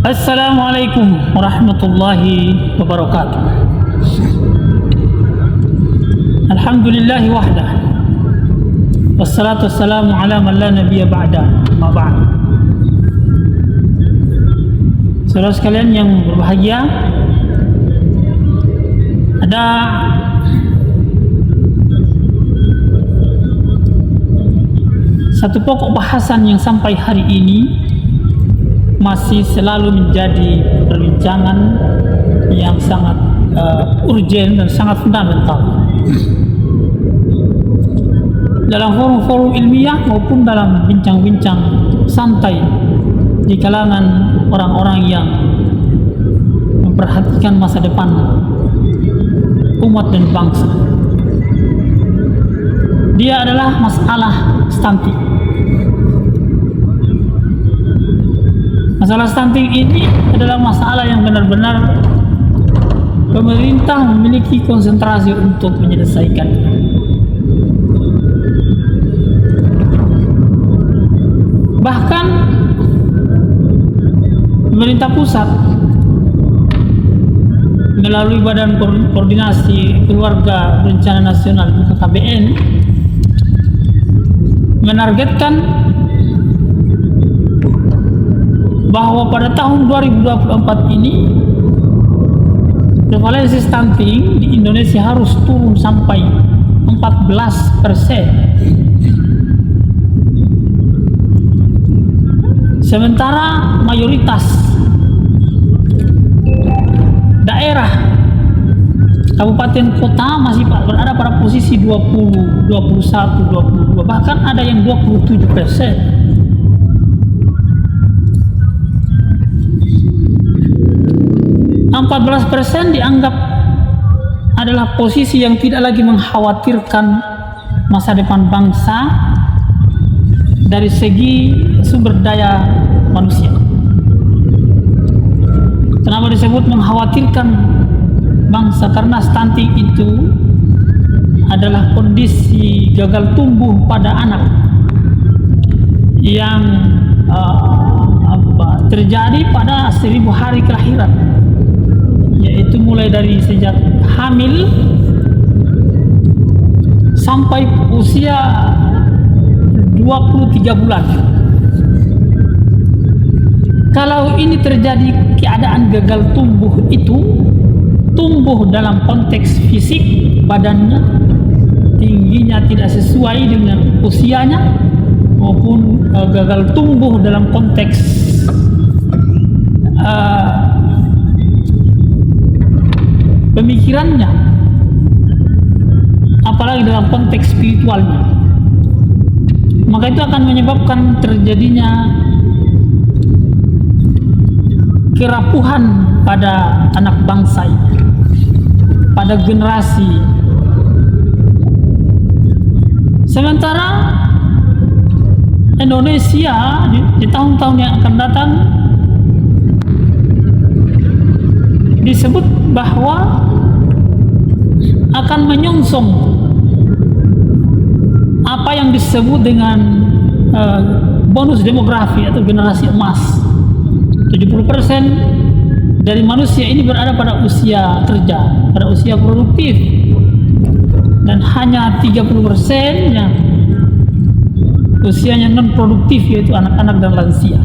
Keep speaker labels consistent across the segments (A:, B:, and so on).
A: Assalamualaikum warahmatullahi wabarakatuh. Alhamdulillahi wahdah. Wassalatu wassalamu ala man la nabiyya ba'da. Ma ba'd. Saudara sekalian yang berbahagia, ada satu pokok bahasan yang sampai hari ini masih selalu menjadi perbincangan yang sangat urgen dan sangat fundamental dalam forum-forum ilmiah maupun dalam bincang-bincang santai di kalangan orang-orang yang memperhatikan masa depan umat dan bangsa. Dia adalah masalah stunting. Masalah stunting ini adalah masalah yang benar-benar pemerintah memiliki konsentrasi untuk menyelesaikan. Bahkan pemerintah pusat melalui Badan Koordinasi Keluarga Berencana Nasional BKKBN menargetkan bahwa pada tahun 2024 ini prevalensi stunting di Indonesia harus turun sampai 14%. Sementara mayoritas daerah kabupaten kota masih berada pada posisi 20, 21, 22, bahkan ada yang 27%. 14% dianggap adalah posisi yang tidak lagi mengkhawatirkan masa depan bangsa dari segi sumber daya manusia. Kenapa disebut mengkhawatirkan bangsa? Karena stunting itu adalah kondisi gagal tumbuh pada anak yang terjadi pada 1000 hari kelahiran, yaitu mulai dari sejak hamil sampai usia 23 bulan. Kalau ini terjadi keadaan gagal tumbuh, itu tumbuh dalam konteks fisik, badannya tingginya tidak sesuai dengan usianya, maupun gagal tumbuh dalam konteks pemikirannya, apalagi dalam konteks spiritualnya, maka itu akan menyebabkan terjadinya kerapuhan pada anak bangsa ini, pada generasi. Sementara Indonesia di tahun-tahun yang akan datang disebut bahwa akan menyongsong apa yang disebut dengan bonus demografi atau generasi emas. 70% dari manusia ini berada pada usia kerja, pada usia produktif, dan hanya 30% yang usianya non produktif, yaitu anak-anak dan lansia.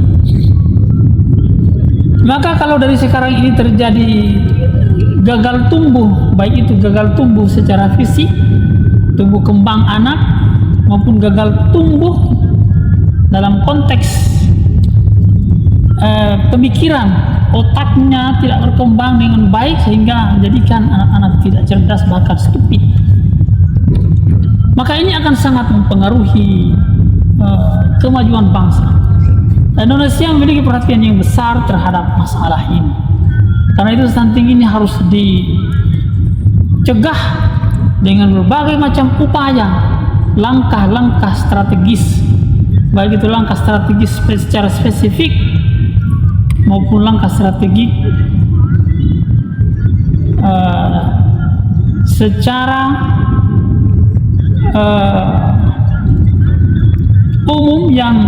A: Maka kalau dari sekarang ini terjadi gagal tumbuh, baik itu gagal tumbuh secara fisik, tumbuh kembang anak, maupun gagal tumbuh dalam konteks pemikiran, otaknya tidak berkembang dengan baik sehingga menjadikan anak-anak tidak cerdas, bahkan stupid, maka ini akan sangat mempengaruhi kemajuan bangsa. Indonesia memiliki perhatian yang besar terhadap masalah ini. Karena itu stunting ini harus dicegah dengan berbagai macam upaya, langkah-langkah strategis, baik itu langkah strategis secara spesifik maupun langkah strategi secara umum yang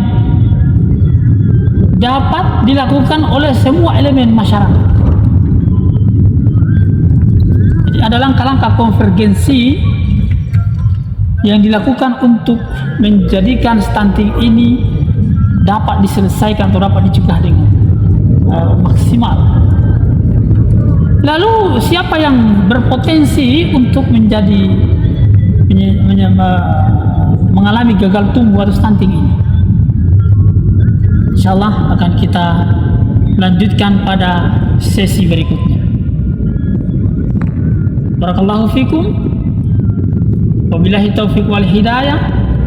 A: dapat dilakukan oleh semua elemen masyarakat. Jadi ada langkah-langkah konvergensi yang dilakukan untuk menjadikan stunting ini dapat diselesaikan atau dapat dicegah dengan maksimal. Lalu siapa yang berpotensi untuk mengalami gagal tumbuh atau stunting ini? Insyaallah akan kita lanjutkan pada sesi berikutnya. Barakallahu fikum. Wabillahi taufiq wal hidayah.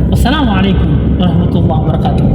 A: Wassalamualaikum warahmatullahi wabarakatuh.